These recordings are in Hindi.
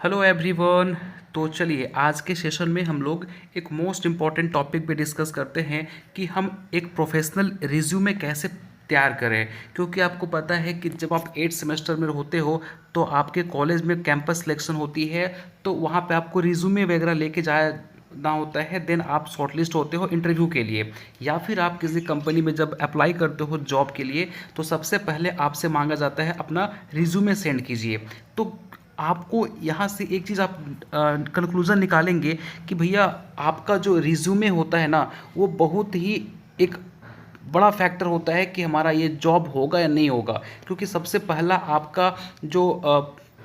Hello everyone. तो चलिए आज के सेशन में हम लोग एक मोस्ट इम्पॉर्टेंट टॉपिक पे डिस्कस करते हैं कि हम एक प्रोफेशनल रिज्यूमे कैसे तैयार करें। क्योंकि आपको पता है कि जब आप 8th सेमेस्टर में होते हो तो आपके कॉलेज में कैंपस सिलेक्शन होती है, तो वहाँ पे आपको रिज्यूमे वगैरह लेके जाया ना होता है। देन आप शॉर्टलिस्ट होते हो इंटरव्यू के लिए, या फिर आप किसी कंपनी में जब अप्लाई करते हो जॉब के लिए तो सबसे पहले आपसे मांगा जाता है अपना रिज्यूमे सेंड कीजिए। तो आपको यहाँ से एक चीज़ आप कंक्लूज़न निकालेंगे कि भैया आपका जो रिज्यूमे होता है ना, वो बहुत ही एक बड़ा फैक्टर होता है कि हमारा ये जॉब होगा या नहीं होगा। क्योंकि सबसे पहला आपका जो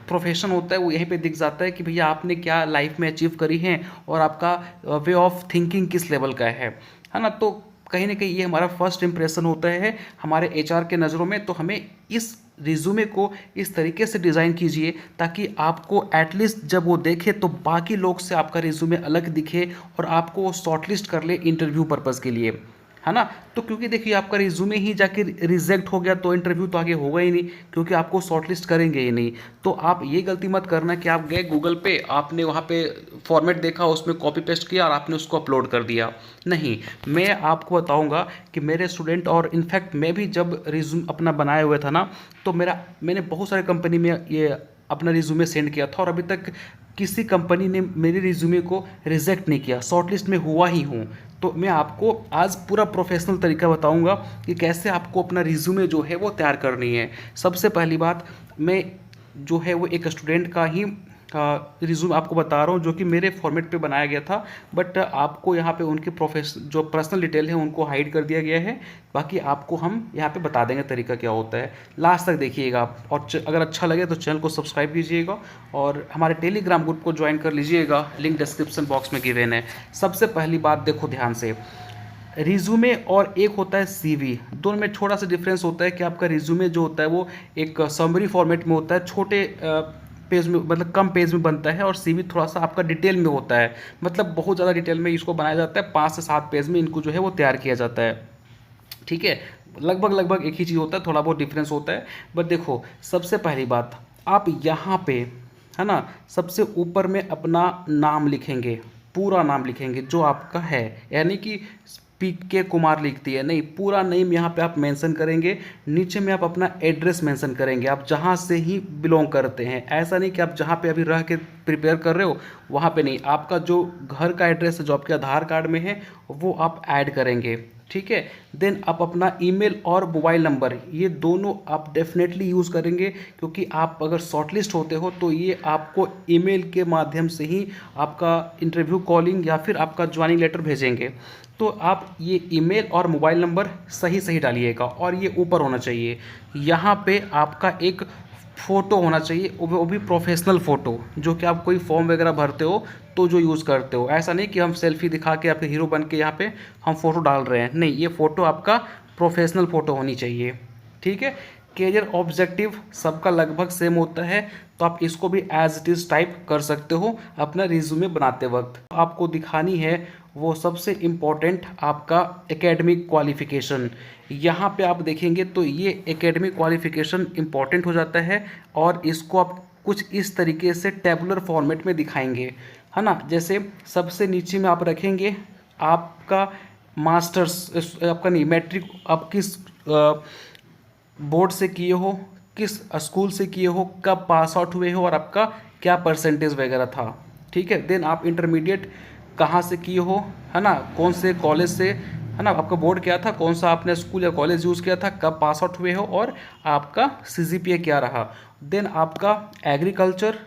प्रोफेशन होता है वो यहीं पे दिख जाता है कि भैया आपने क्या लाइफ में अचीव करी है और आपका वे ऑफ थिंकिंग किस लेवल का है ना। तो कहीं ना कहीं ये हमारा फर्स्ट इम्प्रेशन होता है हमारे एचआर के नज़रों में। तो हमें इस रिज्यूमे को इस तरीके से डिज़ाइन कीजिए ताकि आपको एटलीस्ट जब वो देखे तो बाकी लोग से आपका रिज्यूमे अलग दिखे और आपको वो शॉर्टलिस्ट कर ले इंटरव्यू पर्पज़ के लिए, है ना। तो क्योंकि देखिए आपका रिज्यूमे ही जाके रिजेक्ट हो गया तो इंटरव्यू तो आगे होगा ही नहीं, क्योंकि आपको शॉर्टलिस्ट करेंगे ही नहीं। तो आप ये गलती मत करना कि आप गए गूगल पे, आपने वहाँ पे फॉर्मेट देखा, उसमें कॉपी पेस्ट किया और आपने उसको अपलोड कर दिया। नहीं, मैं आपको बताऊंगा कि मेरे स्टूडेंट और इनफैक्ट मैं भी जब रिज्यूम अपना बनाए हुए था ना, तो मैंने बहुत सारे कंपनी में ये अपना रिज्यूमे सेंड किया था और अभी तक किसी कंपनी ने मेरे रिज्यूमे को रिजेक्ट नहीं किया, शॉर्टलिस्ट में हुआ ही हूँ। तो मैं आपको आज पूरा प्रोफेशनल तरीका बताऊंगा कि कैसे आपको अपना रिज्यूमे जो है वो तैयार करनी है। सबसे पहली बात, मैं जो है वो एक स्टूडेंट का ही रिज्यूम आपको बता रहा हूँ जो कि मेरे फॉर्मेट पे बनाया गया था, बट आपको यहाँ पे उनके जो पर्सनल डिटेल है उनको हाइड कर दिया गया है। बाकी आपको हम यहाँ पे बता देंगे तरीका क्या होता है, लास्ट तक देखिएगा आप। और अगर अच्छा लगे तो चैनल को सब्सक्राइब कीजिएगा और हमारे टेलीग्राम ग्रुप को ज्वाइन कर लीजिएगा, लिंक डिस्क्रिप्शन बॉक्स में गिवन है। सबसे पहली बात देखो ध्यान से, रिज्यूमे और एक होता है सीवी, दोनों में थोड़ा सा डिफरेंस होता है कि आपका रिज्यूमे जो होता है वो एक समरी फॉर्मेट में होता है, छोटे पेज में, मतलब कम पेज में बनता है, और सीवी थोड़ा सा आपका डिटेल में होता है, मतलब बहुत ज़्यादा डिटेल में इसको बनाया जाता है। 5 से 7 पेज में इनको जो है वो तैयार किया जाता है, ठीक है। लगभग लगभग एक ही चीज़ होता है, थोड़ा बहुत डिफरेंस होता है। बट देखो सबसे पहली बात, आप यहाँ पे, है ना, सबसे ऊपर में अपना नाम लिखेंगे, पूरा नाम लिखेंगे जो आपका है, यानी कि पी के कुमार लिखती है नहीं, पूरा नेम यहाँ पे आप मेंशन करेंगे। नीचे में आप अपना एड्रेस मेंशन करेंगे, आप जहाँ से ही बिलोंग करते हैं। ऐसा नहीं कि आप जहाँ पे अभी रह के प्रिपेयर कर रहे हो वहाँ पे नहीं, आपका जो घर का एड्रेस है जो आपके आधार कार्ड में है वो आप ऐड करेंगे, ठीक है। देन आप अपना ईमेल और मोबाइल नंबर, ये दोनों आप डेफिनेटली यूज़ करेंगे, क्योंकि आप अगर शॉर्टलिस्ट होते हो तो ये आपको ईमेल के माध्यम से ही आपका इंटरव्यू कॉलिंग या फिर आपका ज्वाइनिंग लेटर भेजेंगे। तो आप ये ईमेल और मोबाइल नंबर सही सही डालिएगा, और ये ऊपर होना चाहिए। यहाँ पे आपका एक फ़ोटो होना चाहिए, वो भी प्रोफेशनल फ़ोटो, जो कि आप कोई फॉर्म वगैरह भरते हो तो जो यूज़ करते हो। ऐसा नहीं कि हम सेल्फी दिखा के या फिर हीरो बन के यहाँ पे हम फ़ोटो डाल रहे हैं, नहीं, ये फ़ोटो आपका प्रोफेशनल फ़ोटो होनी चाहिए, ठीक है। कैरियर ऑब्जेक्टिव सबका लगभग सेम होता है, तो आप इसको भी एज इट इज़ टाइप कर सकते हो अपना रिज्यूमे बनाते वक्त। आपको दिखानी है वो सबसे इम्पॉर्टेंट आपका एकेडमिक क्वालिफ़िकेशन। यहाँ पे आप देखेंगे तो ये एकेडमिक क्वालिफ़िकेशन इम्पॉर्टेंट हो जाता है, और इसको आप कुछ इस तरीके से टेबुलर फॉर्मेट में दिखाएंगे, है ना। जैसे सबसे नीचे में आप रखेंगे आपका मास्टर्स, आपका नहीं, मैट्रिक आप किस बोर्ड से किए हो, किस स्कूल से किए हो, कब पास आउट हुए हो और आपका क्या परसेंटेज वगैरह था, ठीक है। देन आप इंटरमीडिएट कहाँ से किए हो, है ना, कौन से कॉलेज से, है ना, आपका बोर्ड क्या था, कौन सा आपने स्कूल या कॉलेज यूज़ किया था, कब पास आउट हुए हो और आपका सीजीपीए क्या रहा। देन आपका एग्रीकल्चर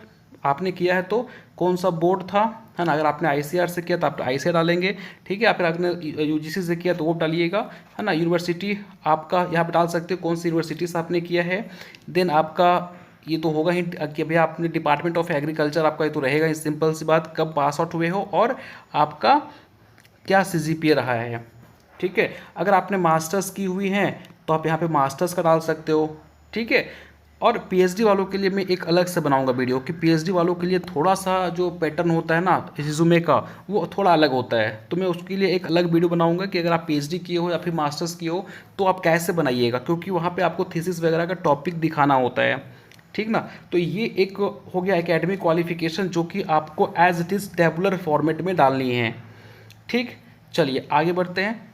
आपने किया है तो कौन सा बोर्ड था, है ना। अगर आपने आईसीआर से किया तो आप आईसीआर डालेंगे, ठीक है। या फिर आपने यूजीसी से किया तो वो डालिएगा, है ना। यूनिवर्सिटी आपका यहाँ पे डाल सकते हो कौन सी यूनिवर्सिटी से आपने किया है। देन आपका ये तो होगा ही कि भैया आपने डिपार्टमेंट ऑफ एग्रीकल्चर, आपका ये तो रहेगा ही, सिंपल सी बात, कब पास आउट हुए हो और आपका क्या सीजीपीए रहा है, ठीक है। अगर आपने मास्टर्स की हुई हैं तो आप यहाँ पे मास्टर्स का डाल सकते हो, ठीक है। और पीएचडी वालों के लिए मैं एक अलग से बनाऊंगा वीडियो कि पीएचडी वालों के लिए थोड़ा सा जो पैटर्न होता है ना रिज्यूमे का, वो थोड़ा अलग होता है। तो मैं उसके लिए एक अलग वीडियो बनाऊंगा कि अगर आप पीएचडी किए हो या फिर मास्टर्स किए हो तो आप कैसे बनाइएगा, क्योंकि वहाँ पे आपको थीसिस वगैरह का टॉपिक दिखाना होता है, ठीक ना। तो ये एक हो गया एकेडमिक क्वालिफिकेशन जो कि आपको as it is tabular format में डालनी है। ठीक, चलिए आगे बढ़ते हैं।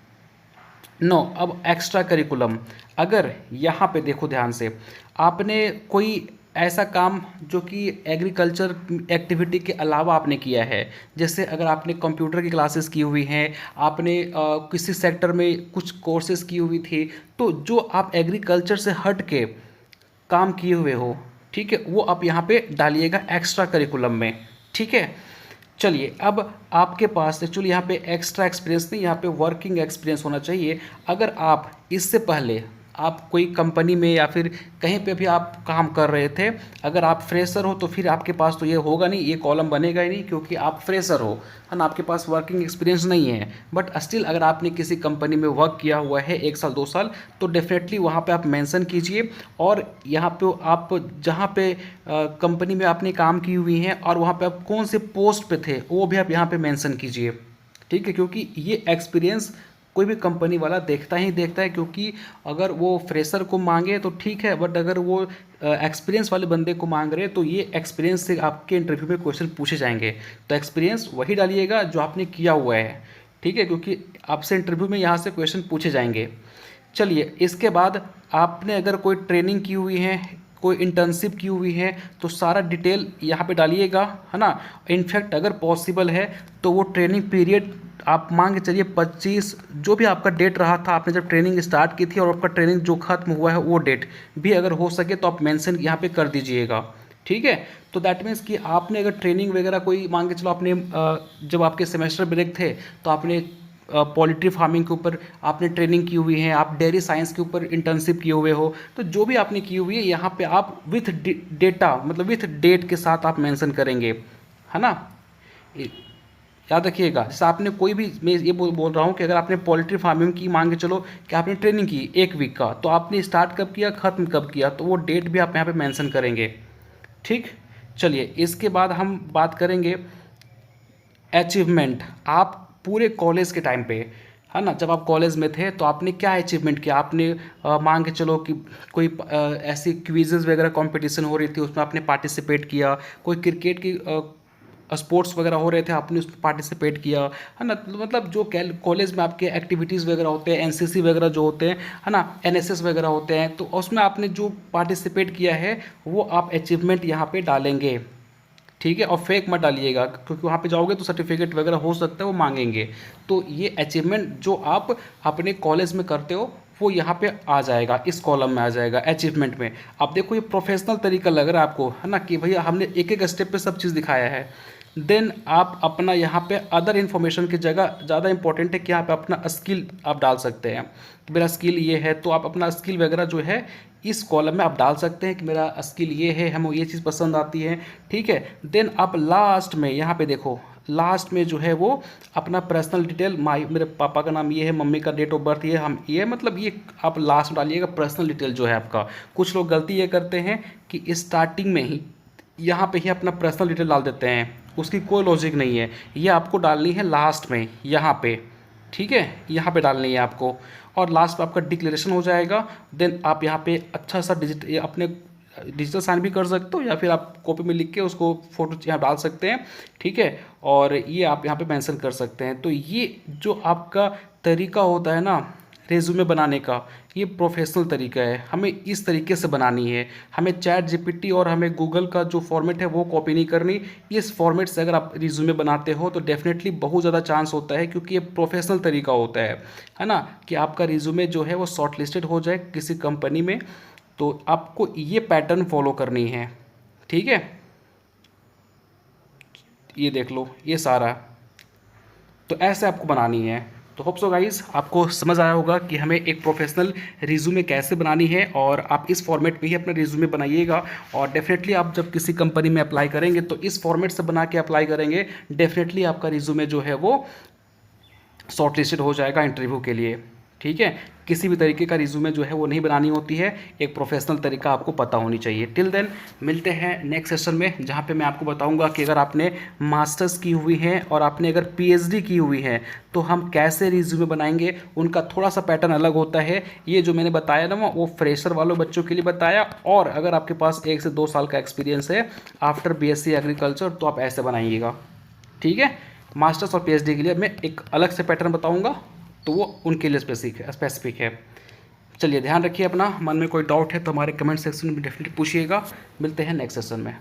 नो, अब एक्स्ट्रा करिकुलम, अगर यहाँ पे देखो ध्यान से, आपने कोई ऐसा काम जो कि एग्रीकल्चर एक्टिविटी के अलावा आपने किया है, जैसे अगर आपने कंप्यूटर की क्लासेस की हुई हैं, आपने किसी सेक्टर में कुछ कोर्सेज की हुई थी, तो जो आप एग्रीकल्चर से हट के काम किए हुए हो, ठीक है, वो आप यहाँ पे डालिएगा एक्स्ट्रा करिकुलम में। ठीक है, चलिए अब आपके पास एक्चुअली यहाँ पे एक्स्ट्रा एक्सपीरियंस नहीं, यहाँ पे वर्किंग एक्सपीरियंस होना चाहिए। अगर आप इससे पहले आप कोई कंपनी में या फिर कहीं पे भी आप काम कर रहे थे, अगर आप फ्रेशर हो तो फिर आपके पास तो ये होगा नहीं, ये कॉलम बनेगा ही नहीं, क्योंकि आप फ्रेशर हो, है ना, आपके पास वर्किंग एक्सपीरियंस नहीं है। बट स्टिल अगर आपने किसी कंपनी में वर्क किया हुआ है 1 साल 2 साल, तो डेफिनेटली वहाँ पे आप मेंशन कीजिए। और यहाँ पे आप जहाँ पे कंपनी में आपने काम की हुई हैं और वहाँ पे आप कौन से पोस्ट पे थे वो भी आप यहाँ पे मेंशन कीजिए। ठीक है, क्योंकि ये एक्सपीरियंस कोई भी कंपनी वाला देखता ही देखता है, क्योंकि अगर वो फ्रेशर को मांगे तो ठीक है, बट अगर वो एक्सपीरियंस वाले बंदे को मांग रहे हैं तो ये एक्सपीरियंस से आपके इंटरव्यू में क्वेश्चन पूछे जाएंगे। तो एक्सपीरियंस वही डालिएगा जो आपने किया हुआ है। ठीक है, क्योंकि आपसे इंटरव्यू में यहाँ से क्वेश्चन पूछे जाएंगे। चलिए, इसके बाद आपने अगर कोई ट्रेनिंग की हुई है, कोई इंटर्नशिप की हुई है, तो सारा डिटेल यहाँ पे डालिएगा, है ना। इनफैक्ट अगर पॉसिबल है तो वो ट्रेनिंग पीरियड आप मान के चलिए 25, जो भी आपका डेट रहा था, आपने जब ट्रेनिंग स्टार्ट की थी और आपका ट्रेनिंग जो खत्म हुआ है वो डेट भी अगर हो सके तो आप मेंशन यहाँ पे कर दीजिएगा। ठीक है, तो दैट मीन्स कि आपने अगर ट्रेनिंग वगैरह कोई मान के चलो, आपने जब आपके सेमेस्टर ब्रेक थे तो आपने पोल्ट्री फार्मिंग के ऊपर आपने ट्रेनिंग की हुई है, आप डेयरी साइंस के ऊपर इंटर्नशिप किए हुए हो, तो जो भी आपने की हुई है यहाँ पे आप विथ डेटा, मतलब विथ डेट के साथ आप मेंशन करेंगे, है ना। याद रखिएगा, जैसे आपने कोई भी, मैं ये बोल रहा हूँ कि अगर आपने पोल्ट्री फार्मिंग की मान के चलो कि आपने ट्रेनिंग की 1 वीक का, तो आपने स्टार्ट कब किया, ख़त्म कब किया, तो वो डेट भी आप यहाँ पे मेंशन करेंगे। ठीक, चलिए इसके बाद हम बात करेंगे अचीवमेंट। आप पूरे कॉलेज के टाइम पे, है ना, जब आप कॉलेज में थे तो आपने क्या अचीवमेंट किया। आपने मान के चलो कि कोई ऐसी क्विज़ेज़ वगैरह कंपटीशन हो रही थी, उसमें आपने पार्टिसिपेट किया, कोई क्रिकेट की स्पोर्ट्स वगैरह हो रहे थे, आपने उसमें पार्टिसिपेट किया, है ना। तो मतलब जो कॉलेज में आपके एक्टिविटीज़ वगैरह होते हैं, एनसीसी वगैरह जो होते हैं, है ना, एनएसएस वगैरह होते हैं, तो उसमें आपने जो पार्टिसिपेट किया है वो आप अचीवमेंट यहाँ पे डालेंगे। ठीक है, और फेक मत डालिएगा, क्योंकि वहाँ पे जाओगे तो सर्टिफिकेट वगैरह हो सकता है वो मांगेंगे। तो ये अचीवमेंट जो आप अपने कॉलेज में करते हो वो यहाँ पे आ जाएगा, इस कॉलम में आ जाएगा अचीवमेंट में। आप देखो ये प्रोफेशनल तरीका लग रहा है आपको, है ना, कि भैया हमने एक एक स्टेप पे सब चीज़ दिखाया है। देन आप अपना यहाँ पे अदर इन्फॉर्मेशन की जगह ज़्यादा इंपॉर्टेंट है कि यहाँ पे अपना स्किल आप डाल सकते हैं। मेरा स्किल ये है, तो आप अपना स्किल वगैरह जो है इस कॉलम में आप डाल सकते हैं कि मेरा स्किल ये है, हमें ये चीज़ पसंद आती है। ठीक है, देन आप लास्ट में यहाँ पे देखो, लास्ट में जो है वो अपना पर्सनल डिटेल, मेरे पापा का नाम ये है, मम्मी का डेट ऑफ बर्थ ये, हम ये, मतलब ये आप लास्ट में डालिएगा पर्सनल डिटेल जो है आपका। कुछ लोग गलती ये करते हैं कि स्टार्टिंग में ही यहाँ पे ही अपना पर्सनल डिटेल डाल देते हैं, उसकी कोई लॉजिक नहीं है। ये आपको डालनी है लास्ट में यहाँ पे। ठीक है, यहाँ पे डालनी है आपको, और लास्ट में आपका डिक्लेरेशन हो जाएगा। देन आप यहाँ पे अच्छा सा अपने डिजिटल साइन भी कर सकते हो, या फिर आप कॉपी में लिख के उसको फोटो यहाँ डाल सकते हैं। ठीक है, और ये आप यहाँ पे मेंशन कर सकते हैं। तो ये जो आपका तरीका होता है ना रेज्यूमे बनाने का, ये प्रोफेशनल तरीका है, हमें इस तरीके से बनानी है। हमें चैट जीपीटी और हमें गूगल का जो फॉर्मेट है वो कॉपी नहीं करनी। इस फॉर्मेट से अगर आप रिज्यूमे बनाते हो तो डेफिनेटली बहुत ज़्यादा चांस होता है, क्योंकि ये प्रोफेशनल तरीका होता है ना, कि आपका रिज्यूमे जो है वो शॉर्ट लिस्टेड हो जाए किसी कंपनी में। तो आपको ये पैटर्न फॉलो करनी है। ठीक है, ये देख लो ये सारा, तो ऐसे आपको बनानी है। तो होप सो गाइस आपको समझ आया होगा कि हमें एक प्रोफेशनल रिज्यूमे कैसे बनानी है, और आप इस फॉर्मेट में ही अपना रिज्यूमे बनाइएगा। और डेफिनेटली आप जब किसी कंपनी में अप्लाई करेंगे तो इस फॉर्मेट से बना के अप्लाई करेंगे, डेफिनेटली आपका रिज्यूमे जो है वो शॉर्ट लिस्टेड हो जाएगा इंटरव्यू के लिए। ठीक है, किसी भी तरीके का रिज्यूमे जो है वो नहीं बनानी होती है, एक प्रोफेशनल तरीका आपको पता होनी चाहिए। टिल देन मिलते हैं नेक्स्ट सेशन में, जहाँ पे मैं आपको बताऊंगा कि अगर आपने मास्टर्स की हुई है और आपने अगर पीएचडी की हुई है तो हम कैसे रिज्यूमे बनाएंगे। उनका थोड़ा सा पैटर्न अलग होता है। ये जो मैंने बताया ना वो फ्रेशर वालों बच्चों के लिए बताया, और अगर आपके पास 1 से 2 साल का एक्सपीरियंस है आफ्टर बीएससी एग्रीकल्चर तो आप ऐसे बनाइएगा। ठीक है, मास्टर्स और पीएचडी के लिए मैं एक अलग से पैटर्न बताऊंगा, तो वो उनके लिए स्पेसिफिक है। चलिए ध्यान रखिए अपना, मन में कोई डाउट है तो हमारे कमेंट सेक्शन में डेफिनेटली पूछिएगा। मिलते हैं नेक्स्ट सेशन में।